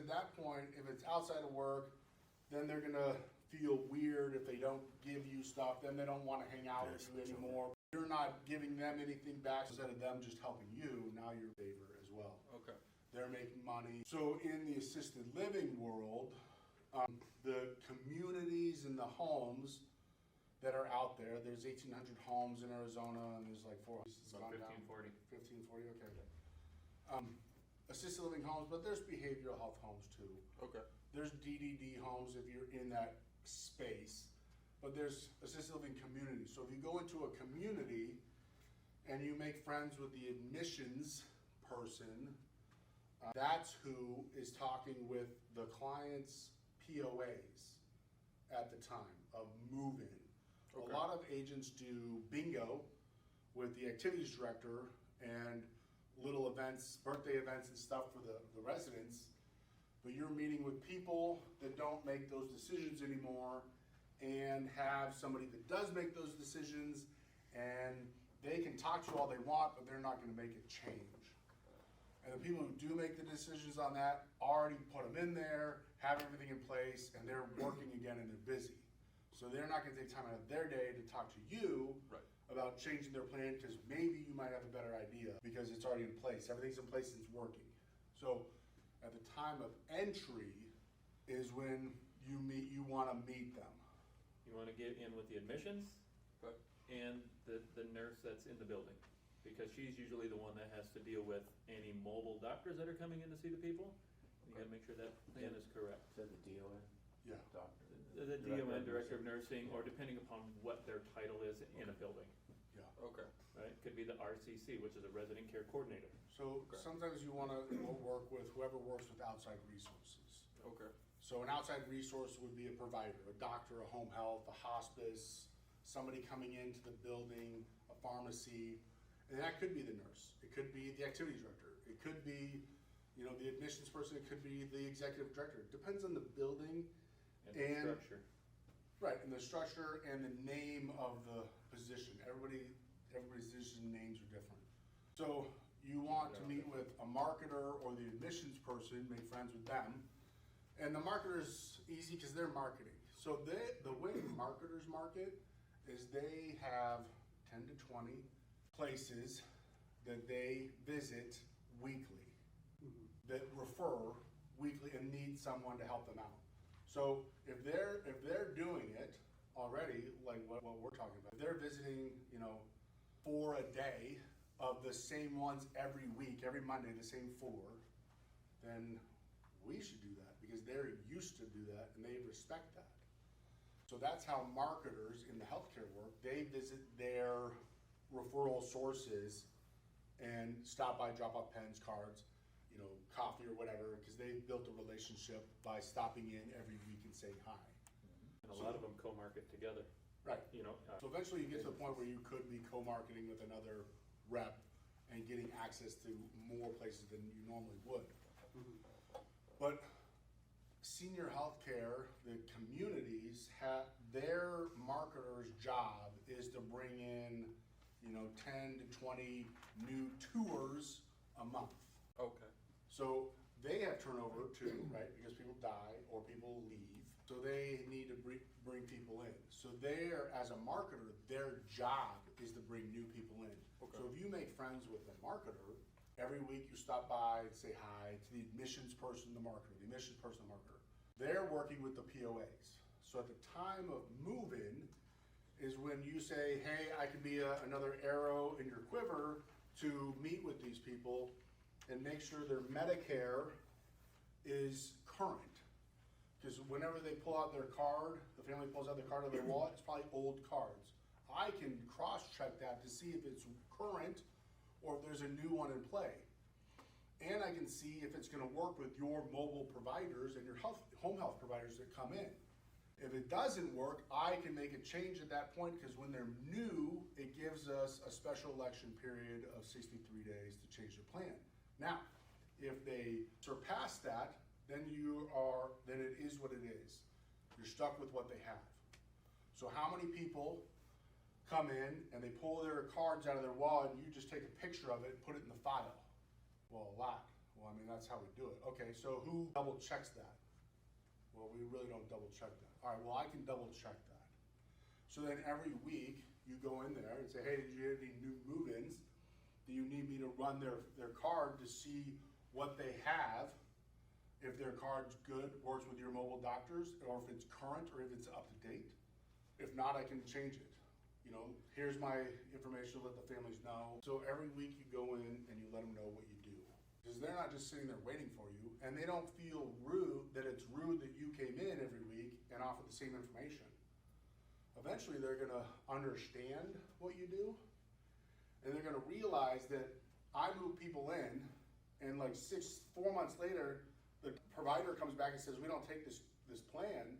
at that point, if it's outside of work, then they're gonna feel weird if they don't give you stuff, then they don't wanna hang out with you anymore. You're not giving them anything back, instead of them just helping you, now you're in favor as well. Okay. They're making money. So in the assisted living world, the communities and the homes that are out there, there's 1,800 homes in Arizona, and there's like 400. About 1540. 1540, okay. Assisted living homes, but there's behavioral health homes too. Okay. There's DDD homes if you're in that space, but there's assisted living communities. So if you go into a community and you make friends with the admissions person, that's who is talking with the client's POAs at the time of move-in. Okay. A lot of agents do bingo with the activities director and little events, birthday events and stuff for the residents, but you're meeting with people that don't make those decisions anymore and have somebody that does make those decisions, and they can talk to you all they want, but they're not gonna make it change. And the people who do make the decisions on that already put them in there, have everything in place, and they're working again and they're busy. So they're not gonna take time out of their day to talk to you Right. about changing their plan, because maybe you might have a better idea because it's already in place. Everything's in place and it's working. So at the time of entry is when you wanna meet them. You want to get in with the admissions Okay. and the nurse that's in the building, because she's usually the one that has to deal with any mobile doctors that are coming in to see the people. You gotta make sure that plan is correct. Is that the DON? Yeah. Doctor? The DON, Director of Nursing, or depending upon what their title is in a building, Yeah. Okay. right? Could be the RCC, which is a Resident Care Coordinator. So Okay. sometimes you wanna work with whoever works with outside resources. Okay. So an outside resource would be a provider, a doctor, a home health, a hospice, somebody coming into the building, a pharmacy, and that could be the nurse. It could be the activities director. It could be, the admissions person. It could be the executive director. It depends on the building And the structure. Right, and the structure and the name of the position. Everybody's position names are different. So you want to meet with a marketer or the admissions person, make friends with them. And the marketer's easy because they're marketing. So the way marketers market is they have 10 to 20 places that they visit weekly, that refer weekly and need someone to help them out. So if they're doing it already, like what we're talking about, if they're visiting, 4 a day of the same ones every week, every Monday, the same 4, then we should do that because they're used to do that and they respect that. So that's how marketers in the healthcare work, they visit their referral sources and stop by, drop off pens, cards, coffee or whatever, because they've built a relationship by stopping in every week and saying hi. And a lot of them co-market together, Right. So eventually you get to the point where you could be co-marketing with another rep and getting access to more places than you normally would. But senior healthcare, the communities their marketer's job is to bring in, 10 to 20 new tours a month. Okay. So they have turnover too, right? Because people die or people leave. So they need to bring people in. So as a marketer, their job is to bring new people in. Okay. So if you make friends with a marketer, every week you stop by and say hi to the admissions person, the marketer, the admissions person, the marketer. They're working with the POAs. So at the time of move-in is when you say, hey, I can be another arrow in your quiver to meet with these people and make sure their Medicare is current. Because whenever they pull out their card, the family pulls out their card of their wallet, it's probably old cards. I can cross-check that to see if it's current or if there's a new one in play. And I can see if it's gonna work with your mobile providers and your home health providers that come in. If it doesn't work, I can make a change at that point, because when they're new, it gives us a special election period of 63 days to change their plan. Now, if they surpass that, then it is what it is. You're stuck with what they have. So how many people come in and they pull their cards out of their wallet and you just take a picture of it and put it in the file? Well, a lot. Well, I mean, that's how we do it. Okay, so who double checks that? Well, we really don't double check that. All right, well, I can double check that. So then every week, you go in there and say, hey, did you get any new move-ins? Do you need me to run their card to see what they have? If their card's good, works with your mobile doctors, or if it's current, or if it's up to date. If not, I can change it. You know, here's my information, let the families know. So every week you go in and you let them know what you do. Because they're not just sitting there waiting for you, and they don't feel rude, that it's rude that you came in every week and offered the same information. Eventually they're gonna understand what you do, and they're gonna realize that I move people in, and like 4 months later, the provider comes back and says, we don't take this plan,